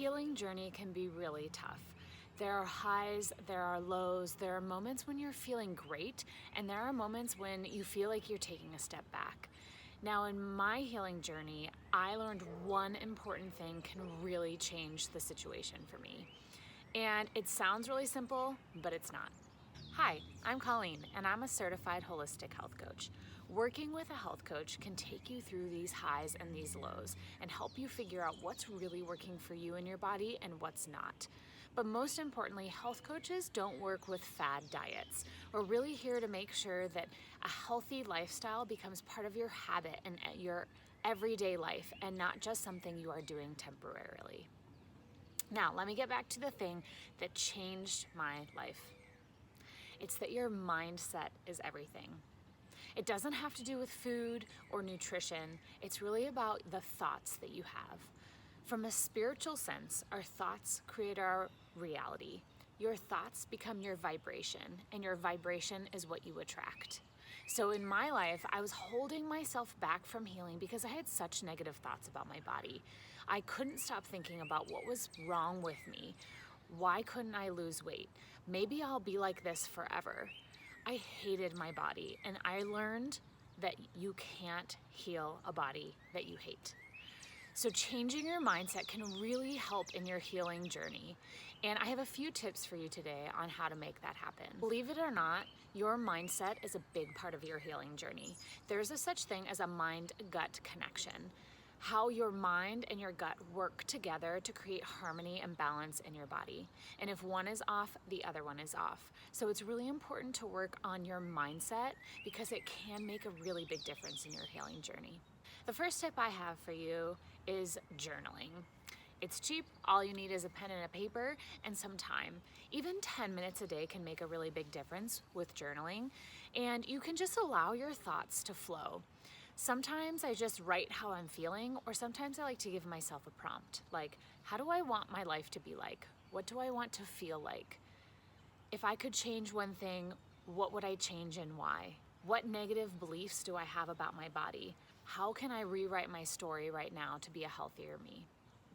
healing journey can be really tough. There are highs, there are lows, there are moments when you're feeling great, and there are moments when you feel like you're taking a step back. Now, in my healing journey, I learned one important thing can really change the situation for me. And it sounds really simple, but it's not. Hi, I'm Colleen, and I'm a certified holistic health coach. Working with a health coach can take you through these highs and these lows and help you figure out what's really working for you in your body and what's not. But most importantly, health coaches don't work with fad diets. We're really here to make sure that a healthy lifestyle becomes part of your habit and your everyday life and not just something you are doing temporarily. Now, let me get back to the thing that changed my life. It's that your mindset is everything. It doesn't have to do with food or nutrition. It's really about the thoughts that you have. From a spiritual sense, our thoughts create our reality. Your thoughts become your vibration, and your vibration is what you attract. So in my life, I was holding myself back from healing because I had such negative thoughts about my body. I couldn't stop thinking about what was wrong with me. Why couldn't I lose weight? Maybe I'll be like this forever. I hated my body, and I learned that you can't heal a body that you hate. So changing your mindset can really help in your healing journey. And I have a few tips for you today on how to make that happen. Believe it or not, your mindset is a big part of your healing journey. There's a such thing as a mind-gut connection. How your mind and your gut work together to create harmony and balance in your body. And if one is off, the other one is off. So it's really important to work on your mindset because it can make a really big difference in your healing journey. The first tip I have for you is journaling. It's cheap. All you need is a pen and a paper and some time. Even 10 minutes a day can make a really big difference with journaling. And you can just allow your thoughts to flow. Sometimes I just write how I'm feeling, or sometimes I like to give myself a prompt, like, how do I want my life to be like? What do I want to feel like? If I could change one thing, what would I change and why? What negative beliefs do I have about my body? How can I rewrite my story right now to be a healthier me?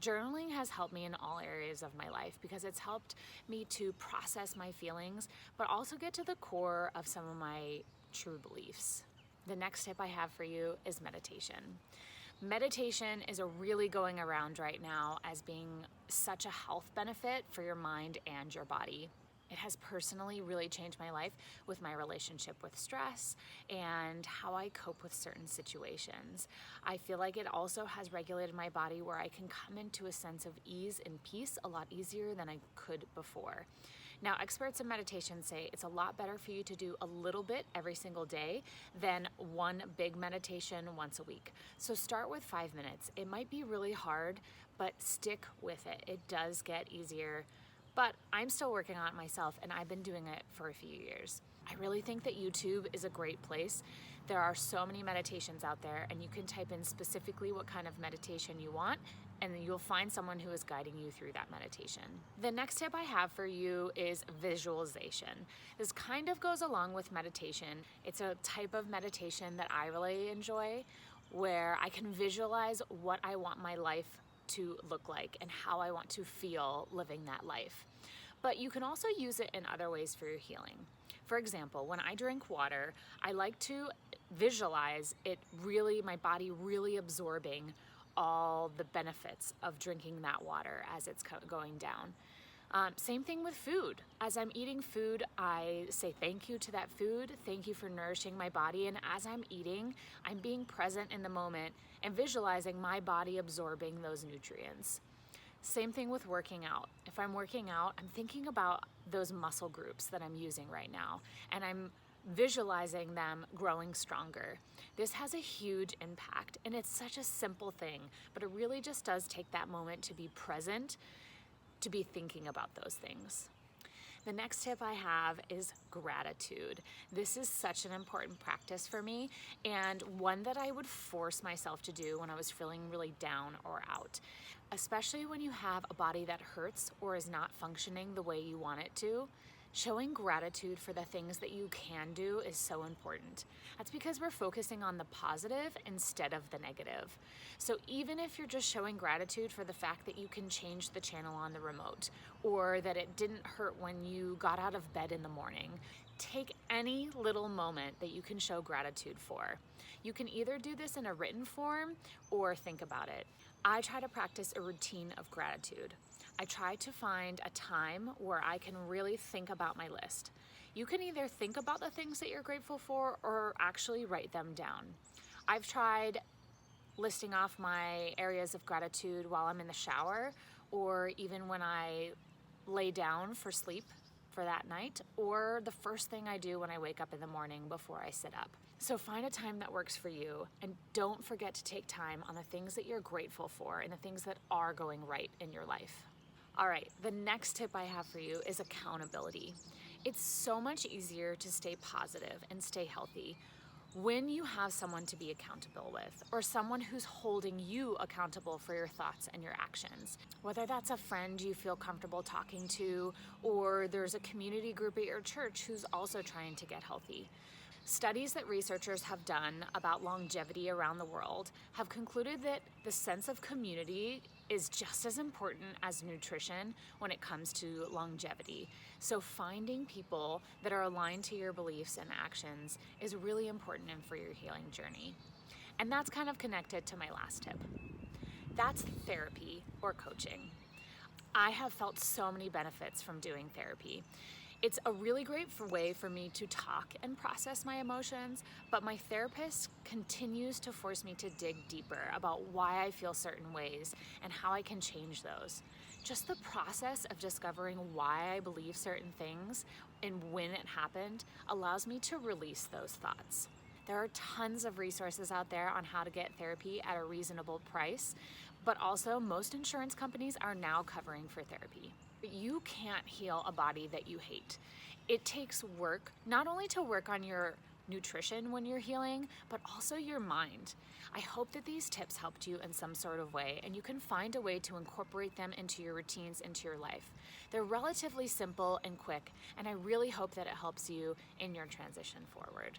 Journaling has helped me in all areas of my life because it's helped me to process my feelings, but also get to the core of some of my true beliefs. The next tip I have for you is meditation. Meditation is really going around right now as being such a health benefit for your mind and your body. It has personally really changed my life with my relationship with stress and how I cope with certain situations. I feel like it also has regulated my body where I can come into a sense of ease and peace a lot easier than I could before. Now, experts in meditation say it's a lot better for you to do a little bit every single day than one big meditation once a week. So start with 5 minutes. It might be really hard, but stick with it. It does get easier. But I'm still working on it myself, and I've been doing it for a few years. I really think that YouTube is a great place. There are so many meditations out there, and you can type in specifically what kind of meditation you want, and you'll find someone who is guiding you through that meditation. The next tip I have for you is visualization. This kind of goes along with meditation. It's a type of meditation that I really enjoy, where I can visualize what I want my life to look like and how I want to feel living that life. But you can also use it in other ways for your healing. For example, when I drink water, I like to visualize it really, my body really absorbing all the benefits of drinking that water as it's going down. Same thing with food. As I'm eating food, I say thank you to that food. Thank you for nourishing my body. And as I'm eating, I'm being present in the moment and visualizing my body absorbing those nutrients. Same thing with working out. If I'm working out, I'm thinking about those muscle groups that I'm using right now, and I'm visualizing them growing stronger. This has a huge impact, and it's such a simple thing, but it really just does take that moment to be present, to be thinking about those things. The next tip I have is gratitude. This is such an important practice for me, and one that I would force myself to do when I was feeling really down or out. Especially when you have a body that hurts or is not functioning the way you want it to, Showing gratitude for the things that you can do is so important. That's because we're focusing on the positive instead of the negative. So even if you're just showing gratitude for the fact that you can change the channel on the remote, or that it didn't hurt when you got out of bed in the morning, take any little moment that you can show gratitude for. You can either do this in a written form or think about it. I try to practice a routine of gratitude. I try to find a time where I can really think about my list. You can either think about the things that you're grateful for or actually write them down. I've tried listing off my areas of gratitude while I'm in the shower, or even when I lay down for sleep for that night, or the first thing I do when I wake up in the morning before I sit up. So find a time that works for you, and don't forget to take time on the things that you're grateful for and the things that are going right in your life. All right, the next tip I have for you is accountability. It's so much easier to stay positive and stay healthy when you have someone to be accountable with, or someone who's holding you accountable for your thoughts and your actions. Whether that's a friend you feel comfortable talking to, or there's a community group at your church who's also trying to get healthy. Studies that researchers have done about longevity around the world have concluded that the sense of community is just as important as nutrition when it comes to longevity. So finding people that are aligned to your beliefs and actions is really important for your healing journey. And that's kind of connected to my last tip. That's therapy or coaching. I have felt so many benefits from doing therapy. It's a really great way for me to talk and process my emotions, but my therapist continues to force me to dig deeper about why I feel certain ways and how I can change those. Just the process of discovering why I believe certain things and when it happened allows me to release those thoughts. There are tons of resources out there on how to get therapy at a reasonable price, but also most insurance companies are now covering for therapy. You can't heal a body that you hate. It takes work, not only to work on your nutrition when you're healing, but also your mind. I hope that these tips helped you in some sort of way, and you can find a way to incorporate them into your routines, into your life. They're relatively simple and quick, and I really hope that it helps you in your transition forward.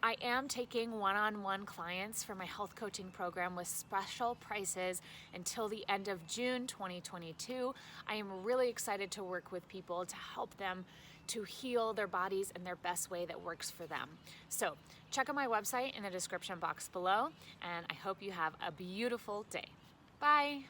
I am taking one-on-one clients for my health coaching program with special prices until the end of June 2022. I am really excited to work with people to help them to heal their bodies in their best way that works for them. So check out my website in the description box below, and I hope you have a beautiful day. Bye.